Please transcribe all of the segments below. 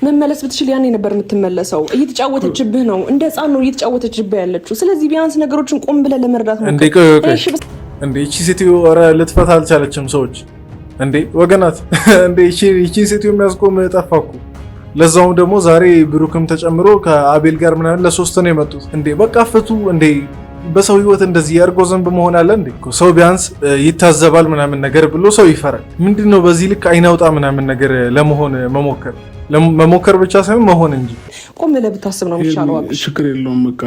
መመለስ ብትችል ያኔ ነበር የምትመለሰው። እየተጫወተችብህ ነው፣ እንደ ህፃን ነው እየተጫወተችብህ ያለችው። ስለዚህ ቢያንስ ነገሮችን ቆም ብለህ ለመረዳት ነው። እንዴ እቺ ሴትዮ ኧረ ልትፈታ አልቻለችም። ሰዎች እንዴ ወገናት እንዴ እቺ ሴትዮ የሚያስቆም ጠፋኩ። ለዛውም ደግሞ ዛሬ ብሩክም ተጨምሮ ከአቤል ጋር ምናምን ለሶስት ነው የመጡት። እንዴ በቃ ፍቱ እንዴ! በሰው ህይወት እንደዚህ ያርጎ ዘንብ መሆን አለ እንዴ? ሰው ቢያንስ ይታዘባል ምናምን ነገር ብሎ ሰው ይፈራል። ምንድነው በዚህ ልክ አይናውጣ ምናምን ነገር ለመሆን መሞከር ብቻ ሳይሆን መሆን እንጂ ቆም ብለህ ብታስብ ነው የሚሻለው። ችግር የለውም በቃ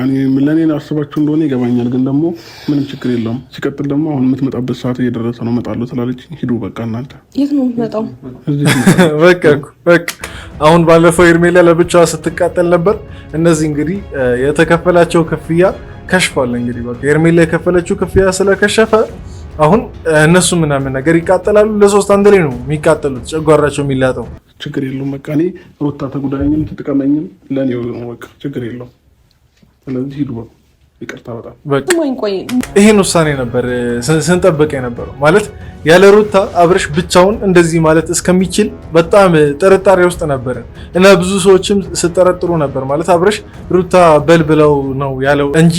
ለኔ አስባችሁ እንደሆነ ይገባኛል፣ ግን ደግሞ ምንም ችግር የለውም። ሲቀጥል ደግሞ አሁን የምትመጣበት ሰዓት እየደረሰ ነው። እመጣለሁ ስላለች ሂዱ በቃ እናንተ። የት ነው የምትመጣው? በቃ አሁን ባለፈው ሄርሜላ ለብቻዋ ስትቃጠል ነበር። እነዚህ እንግዲህ የተከፈላቸው ክፍያ ከሽፏል። እንግዲህ በቃ ሄርሜላ የከፈለችው ክፍያ ስለከሸፈ አሁን እነሱ ምናምን ነገር ይቃጠላሉ። ለሶስት አንድ ላይ ነው የሚቃጠሉት፣ ጨጓራቸው የሚላጠው። ችግር የለውም በቃ እኔ ሩታ ተጉዳኝም ትጥቀመኝም ለኔ ነው በቃ ችግር የለውም። ስለዚህ ሂዱ በቃ ይቅርታ በጣም ይሄን ውሳኔ ነበር ስንጠብቅ የነበረው። ማለት ያለ ሩታ አብርሽ ብቻውን እንደዚህ ማለት እስከሚችል በጣም ጥርጣሬ ውስጥ ነበር እና ብዙ ሰዎችም ስጠረጥሩ ነበር። ማለት አብርሽ ሩታ በልብለው ነው ያለው እንጂ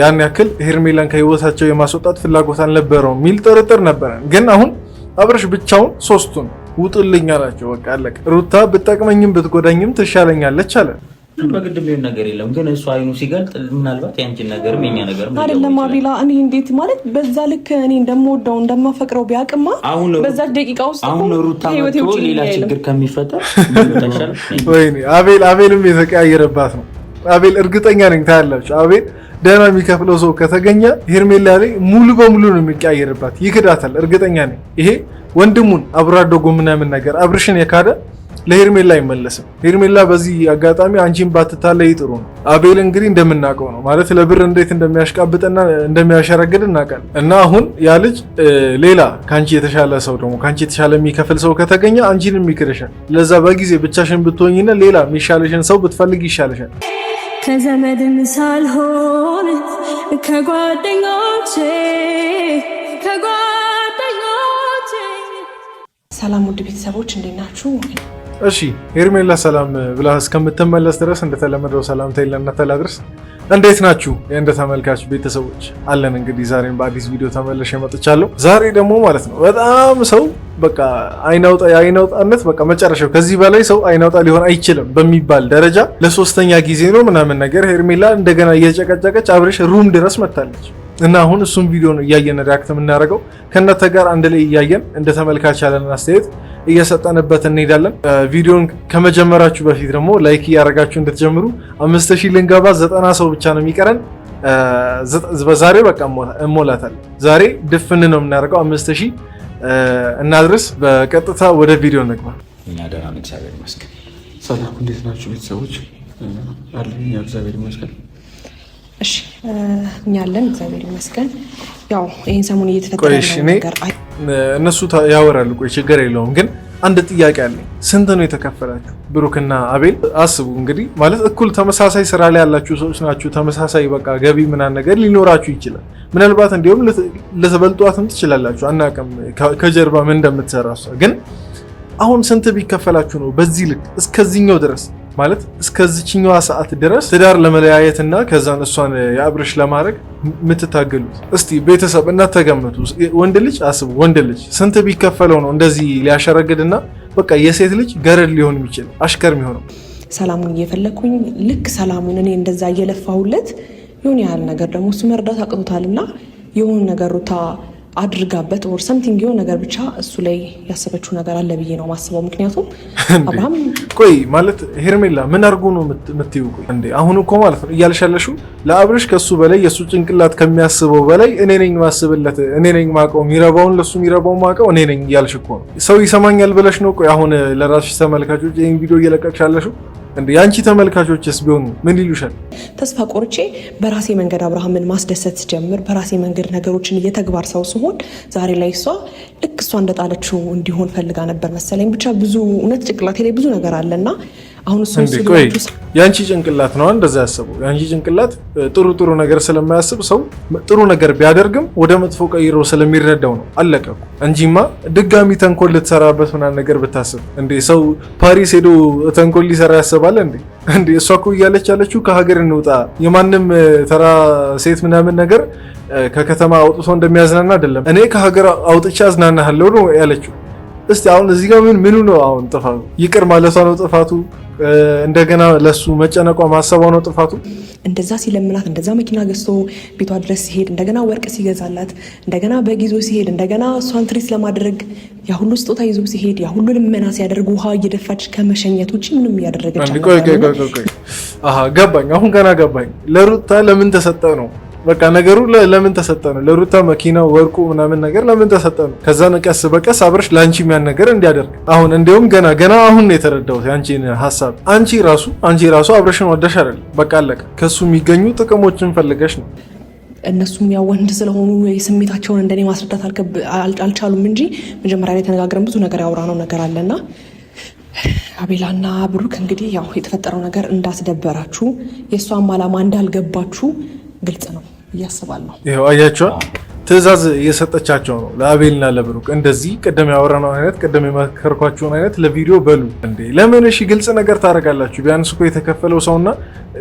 ያን ያክል ሄርሜላን ከህይወታቸው የማስወጣት ፍላጎት አልነበረውም የሚል ጥርጥር ነበር። ግን አሁን አብርሽ ብቻውን ሶስቱን ውጡልኝ አላቸው። በቃ አለቀ። ሩታ ብትጠቅመኝም ብትጎዳኝም ትሻለኛለች አለ። በግድ ቢሆን ነገር የለም፣ ግን እሱ አይኑ ሲገልጥ ምናልባት ያንቺን ነገርም የኛ ነገርም አይደለም። አቤላ እኔ እንዴት ማለት በዛ ልክ እኔ እንደምወደው እንደማፈቅረው ቢያቅማ በዛ ደቂቃ ውስጥ አሁን ሩታ መጥቶ ሌላ ችግር ከሚፈጠር ወይኔ አቤልም የተቀያየረባት ነው። አቤል እርግጠኛ ነኝ ታያላችሁ። አቤል ደህና የሚከፍለው ሰው ከተገኘ ሄርሜላ ላይ ሙሉ በሙሉ ነው የሚቀያየርባት፣ ይክዳታል። እርግጠኛ ነኝ ይሄ ወንድሙን አብሮ አደጎ ምናምን ነገር አብርሽን የካደ ለሄርሜላ አይመለስም። ሄርሜላ በዚህ አጋጣሚ አንቺን ባትታለይ ጥሩ ነው። አቤል እንግዲህ እንደምናውቀው ነው ማለት ለብር እንዴት እንደሚያሽቃብጥና እንደሚያሸረግድ እናውቃለን። እና አሁን ያ ልጅ ሌላ ካንቺ የተሻለ ሰው ደግሞ ካንቺ የተሻለ የሚከፍል ሰው ከተገኘ አንቺንም ይክርሻል። ለዛ በጊዜ ብቻሽን ብትሆኝና ሌላ የሚሻለሽን ሰው ብትፈልግ ይሻለሻል። ከዘመድም ሳልሆን ከጓደኞቼ ሰላም ውድ ቤተሰቦች እንዴት ናችሁ? እሺ ሄርሜላ ሰላም ብላ እስከምትመለስ ድረስ እንደተለመደው ሰላምታ ይለና ተላድርስ። እንዴት ናችሁ የእንደ ተመልካች ቤተሰቦች? አለን እንግዲህ ዛሬም በአዲስ ቪዲዮ ተመልሼ መጥቻለሁ። ዛሬ ደግሞ ማለት ነው በጣም ሰው በቃ አይናውጣነት በቃ መጨረሻው ከዚህ በላይ ሰው አይናውጣ ሊሆን አይችልም በሚባል ደረጃ ለሶስተኛ ጊዜ ነው ምናምን ነገር ሄርሜላ እንደገና እየጨቀጨቀች አብርሽ ሩም ድረስ መታለች። እና አሁን እሱም ቪዲዮ ነው እያየን ሪአክት የምናደርገው ከእናንተ ጋር አንድ ላይ እያየን እንደ ተመልካች ያለንን አስተያየት እየሰጠንበት እንሄዳለን። ቪዲዮን ከመጀመራችሁ በፊት ደግሞ ላይክ እያደረጋችሁ እንድትጀምሩ 5000 ልንገባ 90 ሰው ብቻ ነው የሚቀረን። በዛሬ በቃ እሞላታል። ዛሬ ድፍን ነው የምናደርገው 5000 እናድርስ። በቀጥታ ወደ ቪዲዮ እንግባ። እኛ ደህና ነን እግዚአብሔር ይመስገን። ሰላም እንዴት ናችሁ ቤተሰቦች? አለን እግዚአብሔር ይመስገን። እሺ እኛ አለን እግዚአብሔር ይመስገን። ያው ይሄን ሰሞን እየተፈጠረ ነገር እነሱ ያወራሉ። ቆይ ችግር የለውም ግን አንድ ጥያቄ አለኝ። ስንት ነው የተከፈላችሁ ብሩክና አቤል? አስቡ እንግዲህ ማለት እኩል ተመሳሳይ ስራ ላይ ያላችሁ ሰዎች ናችሁ። ተመሳሳይ በቃ ገቢ ምናምን ነገር ሊኖራችሁ ይችላል። ምናልባት እንዲሁም ልትበልጧትም ትችላላችሁ። አናውቅም ከጀርባ ምን እንደምትሰራ እሷ። ግን አሁን ስንት ቢከፈላችሁ ነው በዚህ ልክ እስከዚህኛው ድረስ ማለት እስከዚህኛው ሰዓት ድረስ ትዳር ለመለያየትና ከዛን እሷን የአብርሽ ለማድረግ የምትታገሉት? እስቲ ቤተሰብ እናንተ ተገምቱ። ወንድ ልጅ አስቡ፣ ወንድ ልጅ ስንት ቢከፈለው ነው እንደዚህ ሊያሸረግድና በቃ የሴት ልጅ ገረድ ሊሆን የሚችል አሽከር የሚሆነው? ሰላሙን እየፈለኩኝ ልክ ሰላሙን እኔ እንደዛ እየለፋሁለት የሆነ ያህል ነገር ደግሞ እሱ መርዳት አቅቶታልና የሆነ ነገር ሩታ አድርጋበት ኦር ሰምቲንግ የሆነ ነገር ብቻ እሱ ላይ ያሰበችው ነገር አለ ብዬ ነው ማስበው። ምክንያቱም አብርሃም ቆይ ማለት ሄርሜላ ምን አድርጎ ነው የምትይው? ቆይ እንዴ አሁን እኮ ማለት ነው እያልሻለሽው ለአብርሽ ከሱ በላይ የሱ ጭንቅላት ከሚያስበው በላይ እኔ ነኝ ማስብለት፣ እኔ ነኝ ማቀው፣ የሚረባውን ለሱ የሚረባው ማቀው እኔ ነኝ እያልሽ እኮ ነው። ሰው ይሰማኛል ብለሽ ነው? ቆይ አሁን ለራስሽ ተመልካቾች ይሄን ቪዲዮ እየለቀቅሻለሽው እንዴ ያንቺ ተመልካቾችስ ቢሆኑ ምን ይሉሻል? ተስፋ ቆርጬ በራሴ መንገድ አብርሃምን ማስደሰት ጀምር፣ በራሴ መንገድ ነገሮችን እየተግባር ሰው ሲሆን ዛሬ ላይ እሷ ልክ እሷ እንደጣለችው እንዲሆን ፈልጋ ነበር መሰለኝ። ብቻ ብዙ እውነት ጭቅላቴ ላይ ብዙ ነገር አለና አሁን እሱ ያንቺ ጭንቅላት ነው እንደዛ ያሰበው። ያንቺ ጭንቅላት ጥሩ ነገር ስለማያስብ ሰው ጥሩ ነገር ቢያደርግም ወደ መጥፎ ቀይሮ ስለሚረዳው ነው። አለቀ እንጂማ ድጋሚ ተንኮል ልትሰራበት ምናምን ነገር ብታስብ እንዴ ሰው ፓሪስ ሄዶ ተንኮል ሊሰራ ያስባል እንዴ? እሷ እኮ እያለች ያለችው ከሀገር እንውጣ፣ የማንም ተራ ሴት ምናምን ነገር ከከተማ አውጥቶ እንደሚያዝናና አይደለም። እኔ ከሀገር አውጥቼ አዝናናለሁ ነው ያለችው። እስቲ አሁን እዚህ ጋር ምኑ ነው አሁን ጥፋቱ? ይቅር ማለቷ ነው ጥፋቱ? እንደገና ለሱ መጨነቋ ማሰቧ ነው ጥፋቱ? እንደዛ ሲለምናት እንደዛ መኪና ገዝቶ ቤቷ ድረስ ሲሄድ እንደገና ወርቅ ሲገዛላት እንደገና በግ ይዞ ሲሄድ እንደገና እሷን ትሪት ለማድረግ ያ ሁሉ ስጦታ ይዞ ሲሄድ ያ ሁሉ ልመና ሲያደርግ ውሃ እየደፋች ከመሸኘት ውጭ ምንም እያደረገች ገባኝ። አሁን ገና ገባኝ። ለሩታ ለምን ተሰጠ ነው በቃ ነገሩ። ለምን ተሰጠ ነው ለሩታ መኪናው ወርቁ ምናምን ነገር ለምን ተሰጠ ነው? ከዛ ቀስ በቀስ አብረሽ ላንቺ የሚያን ነገር እንዲያደርግ አሁን እንደውም ገና አሁን ነው የተረዳሁት ያንቺን ሐሳብ። አንቺ ራሱ አብረሽን ወደሽ አይደል? በቃ አለቀ። ከሱ የሚገኙ ጥቅሞችን ፈልገሽ ነው። እነሱም ያው ወንድ ስለሆኑ የስሜታቸውን እንደኔ ማስረዳት አልቻሉም እንጂ መጀመሪያ ላይ ተነጋግረን ብዙ ነገር ያወራነው ነገር አለና አቤላና ብሩክ እንግዲህ ያው የተፈጠረው ነገር እንዳስደበራችሁ የእሷም ዓላማ እንዳልገባችሁ ግልጽ ነው እያስባለሁ። ይሄው አያችሁ ትዕዛዝ እየሰጠቻቸው ነው ለአቤልና ለብሩክ። እንደዚህ ቀደም ያወራነው አይነት ቀደም የመከርኳችሁን አይነት ለቪዲዮ በሉ እንዴ። ለምን እሺ ግልጽ ነገር ታደርጋላችሁ? ቢያንስ እኮ የተከፈለው ሰውና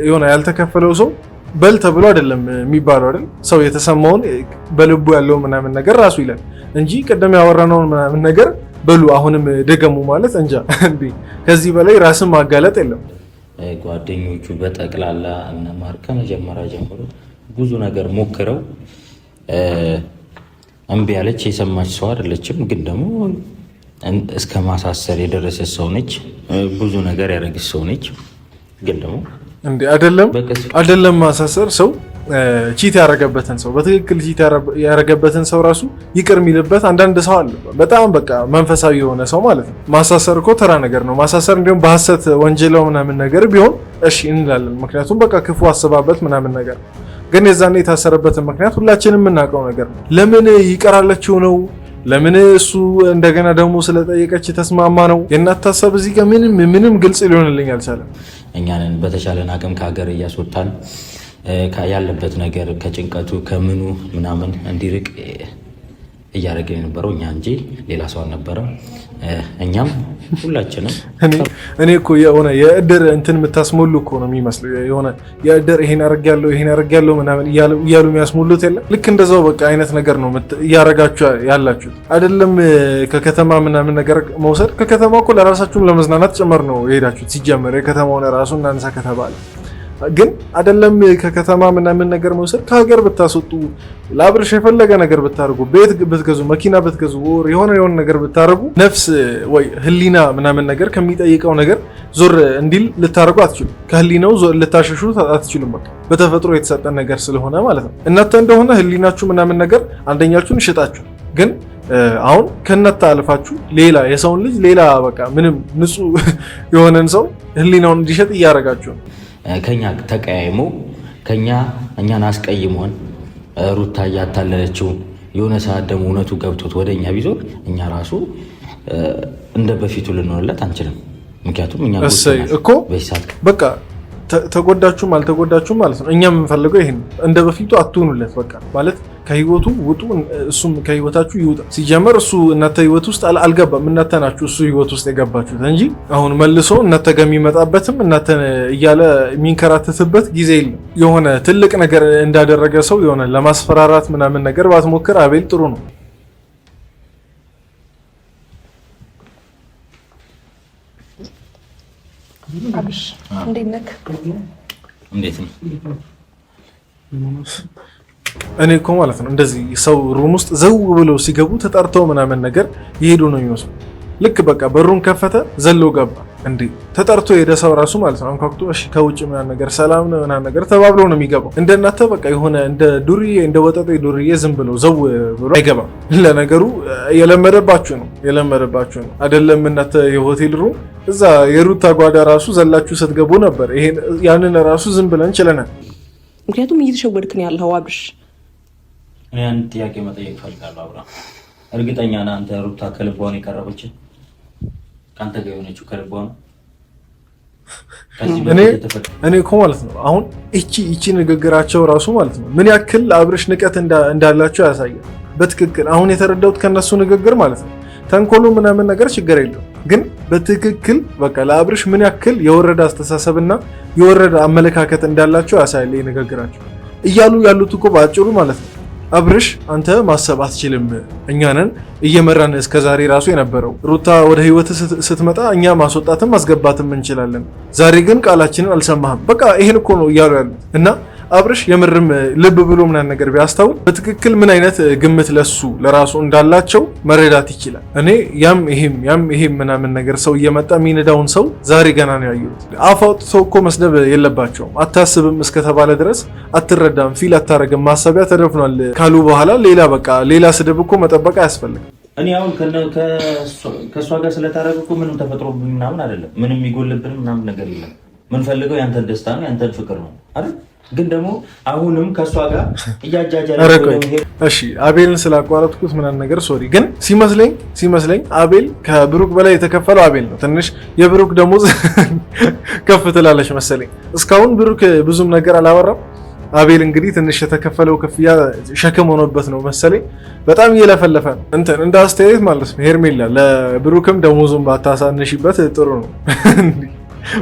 የሆነ ያልተከፈለው ሰው በል ተብሎ አይደለም የሚባለው አይደል? ሰው የተሰማውን በልቡ ያለው ምናምን ነገር ራሱ ይላል እንጂ ቀደም ያወራነውን ምናምን ነገር በሉ አሁንም ደገሙ ማለት እንጃ እንዴ። ከዚህ በላይ ራስን ማጋለጥ የለም። ጓደኞቹ በጠቅላላ እነ ማር ከመጀመሪያ ጀምሮ ብዙ ነገር ሞክረው እምቢ ያለች የሰማች ሰው አይደለችም። ግን ደግሞ እስከ ማሳሰር የደረሰች ሰው ነች። ብዙ ነገር ያደረገች ሰው ነች። ግን ደግሞ እንዴ አይደለም ማሳሰር ሰው ቺት ያረገበትን ሰው በትክክል ቺት ያረገበትን ሰው ራሱ ይቅር የሚልበት አንዳንድ ሰው አለ። በጣም በቃ መንፈሳዊ የሆነ ሰው ማለት ነው። ማሳሰር እኮ ተራ ነገር ነው። ማሳሰር እንዲሁም በሐሰት ወንጀለው ምናምን ነገር ቢሆን እሺ እንላለን። ምክንያቱም በቃ ክፉ አስባበት ምናምን ነገር ግን የዛኔ የታሰረበትን ምክንያት ሁላችንም የምናውቀው ነገር ነው። ለምን ይቀራለችው ነው? ለምን እሱ እንደገና ደግሞ ስለጠየቀች ተስማማ ነው? የእናት ሀሳብ እዚህ ጋር ምንም ግልጽ ሊሆንልኝ አልቻለም። እኛንን በተቻለን አቅም ከሀገር እያስወጣን ያለበት ነገር ከጭንቀቱ ከምኑ ምናምን እንዲርቅ እያደረገ የነበረው እኛ እንጂ ሌላ ሰው አልነበረም። እኛም ሁላችንም እኔ እኮ የሆነ የእድር እንትን የምታስሞሉ እኮ ነው የሚመስለው። የሆነ የእድር ይሄን አደርጋለሁ ምናምን እያሉ የሚያስሞሉት የለም። ልክ እንደዛው በቃ አይነት ነገር ነው እያደረጋችሁ ያላችሁት አይደለም። ከከተማ ምናምን ነገር መውሰድ ከከተማ እኮ ለራሳችሁም ለመዝናናት ጭምር ነው የሄዳችሁት። ሲጀመር የከተማውን ራሱ እናንሳ ከተባለ ግን አይደለም ከከተማ ምናምን ነገር መውሰድ ከሀገር ብታስወጡ ለአብርሽ የፈለገ ነገር ብታርጉ ቤት ብትገዙ መኪና ብትገዙ የሆነ ነገር ብታርጉ ነፍስ ወይ ህሊና ምናምን ነገር ከሚጠይቀው ነገር ዞር እንዲል ልታርጉ አትችሉም። ከህሊናው ልታሸሹ አትችሉም። በቃ በተፈጥሮ የተሰጠን ነገር ስለሆነ ማለት ነው። እናንተ እንደሆነ ህሊናችሁ ምናምን ነገር አንደኛችሁን ይሽጣችሁ። ግን አሁን ከእናንተ አልፋችሁ ሌላ የሰውን ልጅ ሌላ በቃ ምንም ንጹህ የሆነን ሰው ህሊናውን እንዲሸጥ እያደረጋችሁ ነው። ከኛ ተቀያይሞ እኛን አስቀይሞን ሩታ እያታለለችው የሆነ ሰዓት ደግሞ እውነቱ ገብቶት ወደኛ ቢዞር እኛ ራሱ እንደ በፊቱ ልንሆንለት አንችልም። ምክንያቱም እኛ እኮ በቃ ተጎዳችሁም አልተጎዳችሁም ማለት ነው። እኛ የምንፈልገው ይሄን እንደ በፊቱ አትሆኑለት። በቃ ማለት ከህይወቱ ውጡ፣ እሱም ከህይወታችሁ ይውጣ። ሲጀመር እሱ እናንተ ህይወት ውስጥ አልገባም። እናንተ ናችሁ እሱ ህይወት ውስጥ የገባችሁት እንጂ አሁን መልሶ እናንተ ጋር የሚመጣበትም እናንተ እያለ የሚንከራተትበት ጊዜ የለም። የሆነ ትልቅ ነገር እንዳደረገ ሰው የሆነ ለማስፈራራት ምናምን ነገር ባትሞክር አቤል ጥሩ ነው። አብሽ እንዴት ነህ? እንዴት ነው? እኔ እኮ ማለት ነው እንደዚህ ሰው ሩም ውስጥ ዘው ብለው ሲገቡ ተጠርተው ምናምን ነገር ይሄዱ ነው የሚመስለው። ልክ በቃ በሩን ከፈተ ዘሎ ገባ። እንዴ ተጠርቶ የሄደ ሰው ራሱ ማለት ነው አንኳኩቶ እሺ ከውጭ ምናምን ነገር ሰላም ነው ምናምን ነገር ተባብሎ ነው የሚገባው። እንደናንተ በቃ የሆነ እንደ ዱርዬ እንደ ወጠጤ ዱርዬ ዝም ብሎ ዘው ብሎ አይገባም። ለነገሩ የለመደባችሁ ነው አይደለም። እናንተ የሆቴል ሩም እዛ የሩታ ጓዳ ራሱ ዘላችሁ ስትገቡ ነበር። ያንን ራሱ ዝም ብለን ችለናል። ምክንያቱም እየተሸወድክ ነው ያለው አብርሽ። እኔ አንድ ጥያቄ መጠየቅ ፈልጋለሁ። አብራ እርግጠኛ ነህ አንተ ሩታ ከልቧ ነው የቀረበች? ካንተ ጋር የሆነችው ከልቧ ነው? እኔ እኮ ማለት ነው አሁን እቺ ንግግራቸው ራሱ ማለት ነው ምን ያክል ለአብርሽ ንቀት እንዳላቸው ያሳያል። በትክክል አሁን የተረዳሁት ከነሱ ንግግር ማለት ነው ተንኮሉ ምናምን ነገር ችግር የለው ግን በትክክል በቃ ለአብርሽ ምን ያክል የወረደ አስተሳሰብና የወረደ አመለካከት እንዳላቸው ያሳያል ንግግራቸው። እያሉ ያሉት እኮ ባጭሩ ማለት ነው አብርሽ አንተ ማሰብ አትችልም፣ እኛንን እየመራን እስከዛሬ ራሱ የነበረው ሩታ ወደ ህይወት ስትመጣ እኛ ማስወጣትም ማስገባትም እንችላለን፣ ዛሬ ግን ቃላችንን አልሰማህም። በቃ ይሄን እኮ ነው እያሉ ያሉት እና አብርሽ የምርም ልብ ብሎ ምናምን ነገር ቢያስተውል በትክክል ምን አይነት ግምት ለሱ ለራሱ እንዳላቸው መረዳት ይችላል። እኔ ያም ይሄም ምናምን ነገር ሰው እየመጣ የሚነዳውን ሰው ዛሬ ገና ነው ያየሁት። አፍ አውጥተው እኮ መስደብ የለባቸውም። አታስብም እስከተባለ ድረስ አትረዳም፣ ፊል አታረግም፣ ማሰቢያ ተደፍኗል ካሉ በኋላ ሌላ ስድብ እኮ መጠበቅ አያስፈልግም። እኔ አሁን ከእሷ ጋር ስለታረቀ እኮ ምንም ተፈጥሮብኝ ምናምን አይደለም፣ ምንም የሚጎልብን ምናምን ነገር የለም። ምንፈልገው ያንተን ደስታ ነው ያንተን ፍቅር ነው አይደል? ግን ደግሞ አሁንም ከሷ ጋር እያጃጃለ እሺ አቤልን ስላቋረጥኩት ምናምን ነገር ሶሪ። ግን ሲመስለኝ አቤል ከብሩክ በላይ የተከፈለው አቤል ነው። ትንሽ የብሩክ ደሞዝ ከፍ ትላለች መሰለኝ። እስካሁን ብሩክ ብዙም ነገር አላወራም። አቤል እንግዲህ ትንሽ የተከፈለው ክፍያ ሸክም ሆኖበት ነው መሰለኝ በጣም እየለፈለፈ ነው። እንደ አስተያየት ማለት ነው ሄርሜላ ለብሩክም ደሞዙን ባታሳንሽበት ጥሩ ነው።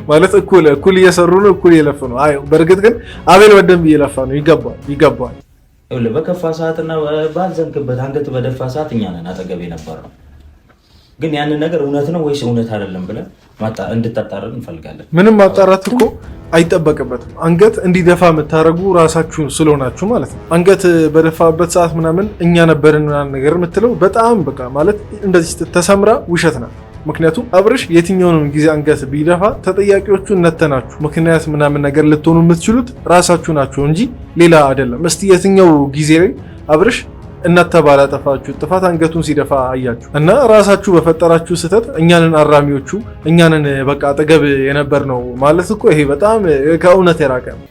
ማለት እኩል እየሰሩ ነው፣ እኩል እየለፉ ነው። አይ በእርግጥ ግን አቤል በደንብ እየለፋ ነው። ይገባል። በከፋ ሰዓትና ባልዘንክበት አንገት በደፋ ሰዓት እኛ ነን አጠገብ የነበረው። ግን ያንን ነገር እውነት ነው ወይስ እውነት አይደለም ብለን እንድታጣራ እንፈልጋለን። ምንም ማጣራት እኮ አይጠበቅበትም። አንገት እንዲደፋ የምታደርጉ ራሳችሁ ስለሆናችሁ ማለት ነው። አንገት በደፋበት ሰዓት ምናምን እኛ ነበርን ምናምን ነገር የምትለው በጣም በቃ ማለት እንደዚህ ተሰምራ ውሸት ናት። ምክንያቱም አብርሽ የትኛውንም ጊዜ አንገት ቢደፋ ተጠያቂዎቹ እነተናችሁ ምክንያት ምናምን ነገር ልትሆኑ የምትችሉት ራሳችሁ ናችሁ እንጂ ሌላ አይደለም። እስቲ የትኛው ጊዜ ላይ አብርሽ እናንተ ባላጠፋችሁ ጥፋት አንገቱን ሲደፋ አያችሁ? እና ራሳችሁ በፈጠራችሁ ስህተት እኛንን አራሚዎቹ እኛንን በቃ አጠገብ የነበር ነው ማለት እኮ ይሄ በጣም ከእውነት የራቀ ነው።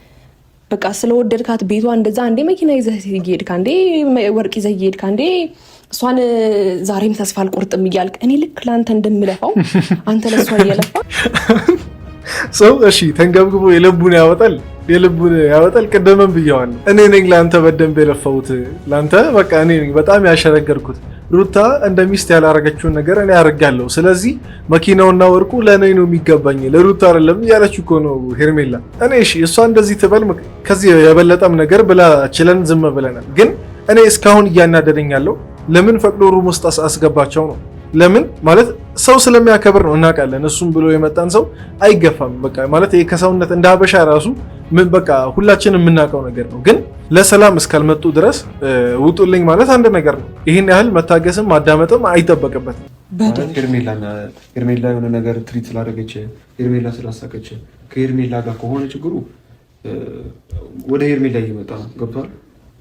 በቃ ስለወደድካት ቤቷ እንደዛ አንዴ መኪና ይዘህ እየሄድክ አንዴ ወርቅ ይዘህ እየሄድክ አንዴ እሷን ዛሬም ተስፋ አልቆርጥም እያልክ እኔ ልክ ለአንተ እንደምለፋው አንተ ለእሷ እየለፋ ሰው እሺ ተንገብግቦ የልቡን ያወጣል። ቅድምም ብየዋለሁ እኔ ነኝ ለአንተ በደንብ የለፋሁት ለአንተ በቃ እኔ ነኝ በጣም ያሸረገርኩት። ሩታ እንደ ሚስት ያላረገችውን ነገር እኔ አደርጋለሁ። ስለዚህ መኪናውና ወርቁ ለእኔ ነው የሚገባኝ ለሩታ አይደለም እያለች እኮ ነው ሄርሜላ። እኔ እሺ እሷ እንደዚህ ትበል፣ ከዚህ የበለጠም ነገር ብላ ችለን ዝም ብለናል። ግን እኔ እስካሁን እያናደደኝ ያለው ለምን ፈቅዶ ሩም ውስጥ አስገባቸው ነው። ለምን ማለት ሰው ስለሚያከብር ነው እናውቃለን። እሱም ብሎ የመጣን ሰው አይገፋም። በቃ ማለት ይሄ ከሰውነት እንደ ሀበሻ ራሱ ምን በቃ ሁላችንም የምናውቀው ነገር ነው። ግን ለሰላም እስካልመጡ ድረስ ውጡልኝ ማለት አንድ ነገር ነው። ይህን ያህል መታገስም ማዳመጥም አይጠበቅበትም። ሄርሜላ የሆነ ነገር ትሪት ስላደረገች ሄርሜላ ስላሳቀች ከሄርሜላ ጋር ከሆነ ችግሩ ወደ ሄርሜላ እየመጣ ነው። ገብቷል።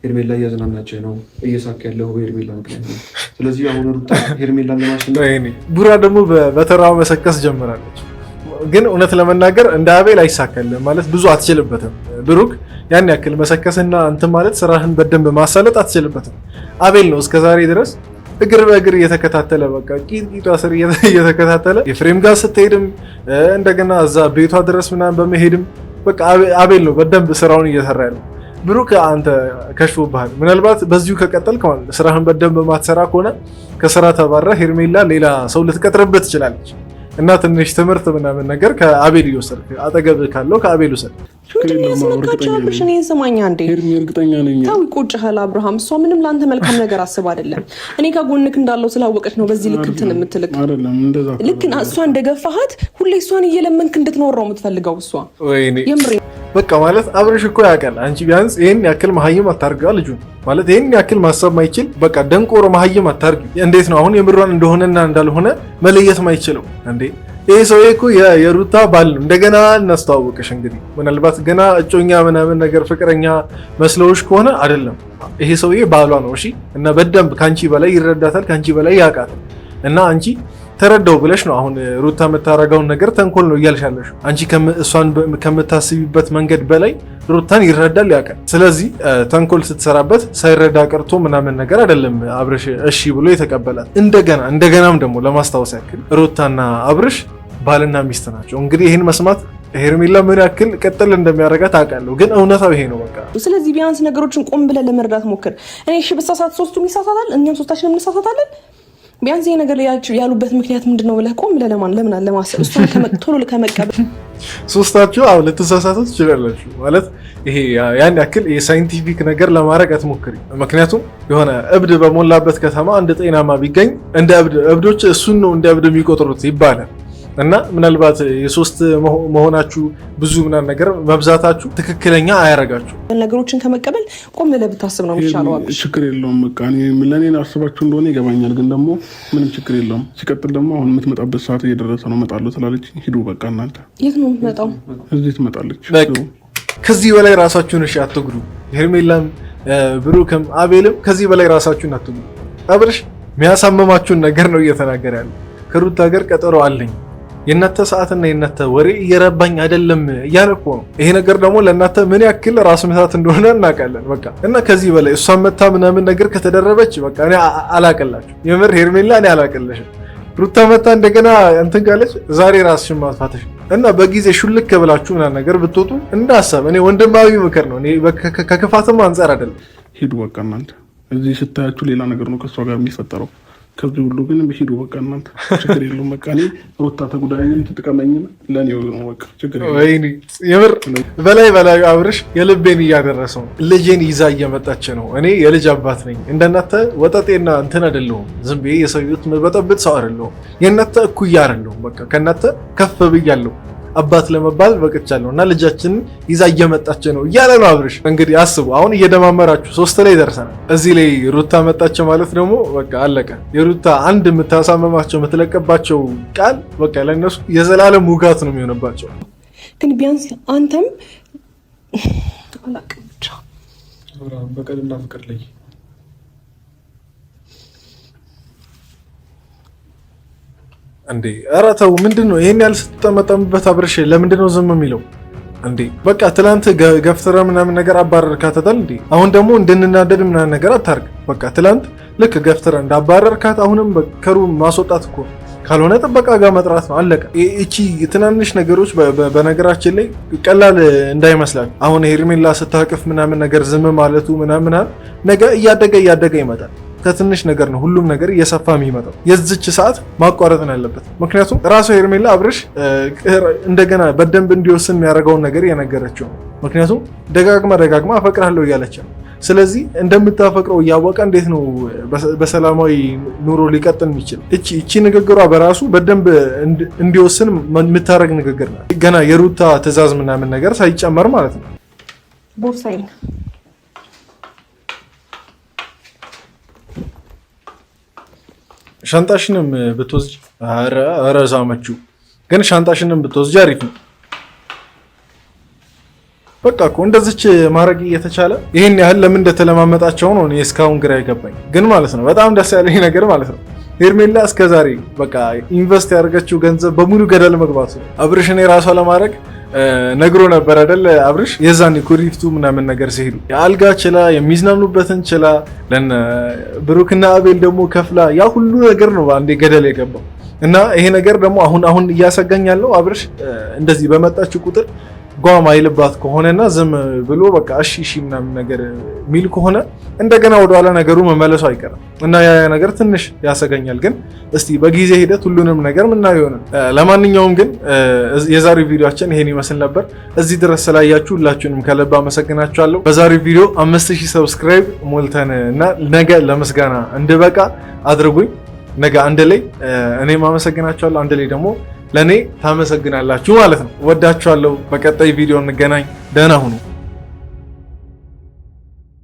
ሄርሜላ እያዝናናቸው ነው፣ እየሳካ ያለው ሄርሜላ ምክንያት ነው። ስለዚህ አሁን ሩታ ሄርሜላን ለማሸነፍ ቡራ ደግሞ በተራው መሰከስ ጀምራለች። ግን እውነት ለመናገር እንደ አቤል አይሳካልም ማለት ብዙ አትችልበትም። ብሩክ ያን ያክል መሰከስና እንትን ማለት ስራህን በደንብ ማሳለጥ አትችልበትም። አቤል ነው እስከዛሬ ድረስ እግር በእግር እየተከታተለ በቃ ቂጧ ስር እየተከታተለ የፍሬም ጋር ስትሄድም እንደገና እዛ ቤቷ ድረስ ምናምን በመሄድም በቃ አቤል ነው በደንብ ስራውን እየሰራ ያለው። ብሩክ አንተ ከሽፎብሃል። ምናልባት በዚሁ ከቀጠልክ ማለት ስራህን በደንብ ማትሰራ ከሆነ ከስራ ተባራ ሄርሜላ ሌላ ሰው ልትቀጥርበት ትችላለች። እና ትንሽ ትምህርት ምናምን ነገር ከአቤል ይወሰድክ፣ አጠገብ ካለው ከአቤል ውሰድ። ሰማኛ እንዴ እርግጠኛ ነኝ ታው ይቆጭሃል አብርሃም። እሷ ምንም ለአንተ መልካም ነገር አስብ አይደለም። እኔ ከጎንክ እንዳለው ስላወቀች ነው በዚህ ልክ እንትን የምትልክ አይደለም። እንደዛ ልክ እሷ እንደገፋሃት ሁሌ እሷን እየለመንክ እንድትኖር ነው የምትፈልገው እሷ። ወይኔ የምሬ በቃ ማለት አብርሽ እኮ ያውቃል። አንቺ ቢያንስ ይሄን ያክል መሀይም አታርጋ ልጁ ማለት ይሄን ያክል ማሰብ ማይችል በቃ ደንቆሮ መሀይም አታርጊ። እንዴት ነው አሁን የምሯን እንደሆነና እንዳልሆነ መለየት ማይችለው እንዴ? ይሄ ሰውዬ እኮ የሩታ ባል ነው። እንደገና እናስተዋወቅሽ እንግዲህ ምናልባት ገና እጮኛ ምናምን ነገር ፍቅረኛ መስለውሽ ከሆነ አይደለም፣ ይሄ ሰውዬ ባሏ ነው። እሺ እና በደንብ ካንቺ በላይ ይረዳታል፣ ካንቺ በላይ ያውቃታል። እና አንቺ ተረዳው ብለሽ ነው አሁን ሩታ የምታረጋውን ነገር ተንኮል ነው እያልሻለሽ። አንቺ እሷን ከምታስቢበት መንገድ በላይ ሩታን ይረዳል ያውቃል። ስለዚህ ተንኮል ስትሰራበት ሳይረዳ ቀርቶ ምናምን ነገር አይደለም አብርሽ እሺ ብሎ የተቀበላት። እንደገናም ደግሞ ለማስታወስ ያክል ሩታና አብርሽ ባልና ሚስት ናቸው። እንግዲህ ይህን መስማት ሄርሜላ ምን ያክል ቀጥል እንደሚያደርጋት አውቃለሁ፣ ግን እውነታው ይሄ ነው በቃ። ስለዚህ ቢያንስ ነገሮችን ቆም ብለህ ለመረዳት ሞክር። እኔ እሺ በሳሳት ሶስቱም ይሳሳታል፣ እኛም ሶስታችንም እንሳሳታለን። ቢያንስ ይሄ ነገር ያሉበት ምክንያት ምንድነው ብለህ ቆም ብለህ ለምን ለማሰብ እሱን ቶሎ ከመቀበል ሶስታችሁ ልትሳሳቱ ትችላላችሁ ማለት ይሄ ያን ያክል የሳይንቲፊክ ነገር ለማድረግ አትሞክሪ። ምክንያቱም የሆነ እብድ በሞላበት ከተማ አንድ ጤናማ ቢገኝ እንደ እብዶች እሱን ነው እንደ እብድ የሚቆጥሩት ይባላል። እና ምናልባት የሶስት መሆናችሁ ብዙ ምናምን ነገር መብዛታችሁ ትክክለኛ አያረጋችሁ። ነገሮችን ከመቀበል ቆም ብለህ ብታስብ ነው የሚሻለው። ችግር የለውም በቃ ለእኔ አስባችሁ እንደሆነ ይገባኛል፣ ግን ደግሞ ምንም ችግር የለውም። ሲቀጥል ደግሞ አሁን የምትመጣበት ሰዓት እየደረሰ ነው፣ እመጣለሁ ስላለች ሂዱ በቃ። እናንተ የት ነው የምትመጣው? እዚህ ትመጣለች። ከዚህ በላይ ራሳችሁን እሺ አትጉዱ። ሄርሜላም ብሩክም አቤልም ከዚህ በላይ ራሳችሁን አትጉዱ። አብርሽ የሚያሳምማችሁን ነገር ነው እየተናገረ ያለ። ከሩታ ሀገር ቀጠሮ አለኝ፣ የእናንተ ሰዓትና የእናንተ ወሬ እየረባኝ አይደለም እያለ እኮ ነው። ይሄ ነገር ደግሞ ለእናንተ ምን ያክል ራስ ምታት እንደሆነ እናውቃለን። በቃ እና ከዚህ በላይ እሷን መታ ምናምን ነገር ከተደረበች በቃ እኔ አላቀላችሁ። የምር ሄርሜላ እኔ አላቀለሽም። ሩታ መታ እንደገና እንትን ካለች ዛሬ ራስሽን ማጥፋትሽ እና በጊዜ ሹልክ ብላችሁ ምናምን ነገር ብትወጡ እንዳሰብ እኔ ወንድማዊ ምክር ነው። እኔ ከክፋትም አንጻር አይደለም። ሂዱ በቃ እናንተ። እዚህ ስታያችሁ ሌላ ነገር ነው ከእሷ ጋር የሚፈጠረው። ከዚህ ሁሉ ግን ሂዱ በቃ እናንተ። ችግር የለውም በቃ። እኔ ሩታ ተጉዳይን ትጥቀመኝም ለኔ ነው በቃ። ችግር የለውም። ወይኔ የምር በላይ አብርሽ የልቤን እያደረሰው ልጄን ይዛ እየመጣች ነው። እኔ የልጅ አባት ነኝ። እንደናንተ ወጠጤና እንትን አይደለሁም። ዝም ብዬ የሰው ሕይወት መበጠብጥ ሰው አይደለሁም። የእናንተ እኩያ አይደለሁም። በቃ ከእናንተ ከፍ ብያለሁ። አባት ለመባል በቅቻለሁ እና ልጃችንን ይዛ እየመጣች ነው እያለ ነው አብርሽ። እንግዲህ አስቡ፣ አሁን እየደማመራችሁ 3 ላይ ደርሰናል። እዚህ ላይ ሩታ መጣች ማለት ደግሞ በቃ አለቀ። የሩታ አንድ የምታሳመማቸው የምትለቀባቸው ቃል በቃ ለእነሱ የዘላለም ውጋት ነው የሚሆንባቸው። ግን ቢያንስ አንተም አላቅም ብቻ በቀልና ፍቅር ላይ እንዴ ኧረ ተው፣ ምንድነው ይሄን ያህል ስትጠመጠምበት አብርሽ? ለምንድነው ዝም የሚለው እንዴ? በቃ ትላንት ገፍትራ ምናምን ነገር አባረርካት አይደል እንዴ? አሁን ደግሞ እንድንናደድ ምናምን ነገር አታርግ። በቃ ትላንት ልክ ገፍትራ እንዳባረርካት አሁንም ከሩም ማስወጣት እኮ ካልሆነ ጥበቃ ጋር መጥራት ነው፣ አለቀ። እቺ ትናንሽ ነገሮች በነገራችን ላይ ቀላል እንዳይመስላል። አሁን ሄርሜላ ስታቅፍ ምናምን ነገር ዝም ማለቱ ምናምን ነገ እያደገ ይመጣል። ከትንሽ ነገር ነው ሁሉም ነገር እየሰፋ የሚመጣው። የዚች ሰዓት ማቋረጥ ነው ያለበት። ምክንያቱም ራሱ ሄርሜላ አብርሽ እንደገና በደንብ እንዲወስን የሚያደርገውን ነገር እየነገረችው ነው። ምክንያቱም ደጋግማ አፈቅርሃለሁ እያለች ነው። ስለዚህ እንደምታፈቅረው እያወቀ እንዴት ነው በሰላማዊ ኑሮ ሊቀጥል የሚችል? እቺ ንግግሯ በራሱ በደንብ እንዲወስን የምታደርግ ንግግር ነው። ገና የሩታ ትዕዛዝ ምናምን ነገር ሳይጨመር ማለት ነው። ቦርሳዬ ሻንጣሽንም ብትወስጂ ኧረ ዛመችው፣ ግን ሻንጣሽንም ብትወስጂ አሪፍ ነው። በቃ እኮ እንደዚች ማድረግ እየተቻለ ይሄን ያህል ለምን እንደተለማመጣቸው ነው እኔ እስካሁን ግራ አይገባኝ። ግን ማለት ነው በጣም ደስ ያለኝ ነገር ማለት ነው ሄርሜላ እስከዛሬ በቃ ኢንቨስት ያደርገችው ገንዘብ በሙሉ ገደል መግባቱ ነው። አብርሽን የራሷ ለማድረግ ነግሮ ነበር አይደል? አብርሽ የዛኔ ኩሪፍቱ ምናምን ነገር ሲሄዱ የአልጋ ችላ የሚዝናኑበትን ችላ ለነ ብሩክና አቤል ደግሞ ከፍላ ያ ሁሉ ነገር ነው አንዴ ገደል የገባው እና ይሄ ነገር ደግሞ አሁን እያሰጋኝ ያለው አብርሽ እንደዚህ በመጣችው ቁጥር ጓም አይልባት ከሆነና ዝም ብሎ በቃ እሺ ምናምን ነገር ሚል ከሆነ እንደገና ወደኋላ ነገሩ መመለሱ አይቀርም እና ያ ነገር ትንሽ ያሰጋኛል። ግን እስቲ በጊዜ ሂደት ሁሉንም ነገር ምናየው ይሆናል። ለማንኛውም ግን የዛሬው ቪዲዮአችን ይሄን ይመስል ነበር። እዚህ ድረስ ስላያችሁ ሁላችሁንም ከልብ አመሰግናችኋለሁ። በዛሬው ቪዲዮ 5000 ሰብስክራይብ ሞልተን እና ነገ ለምስጋና እንድበቃ አድርጉኝ። ነገ አንድ ላይ እኔም አመሰግናችኋለሁ፣ አንድ ላይ ደግሞ ለኔ ታመሰግናላችሁ ማለት ነው። ወዳችኋለሁ። በቀጣይ ቪዲዮ እንገናኝ። ደህና ሁኑ።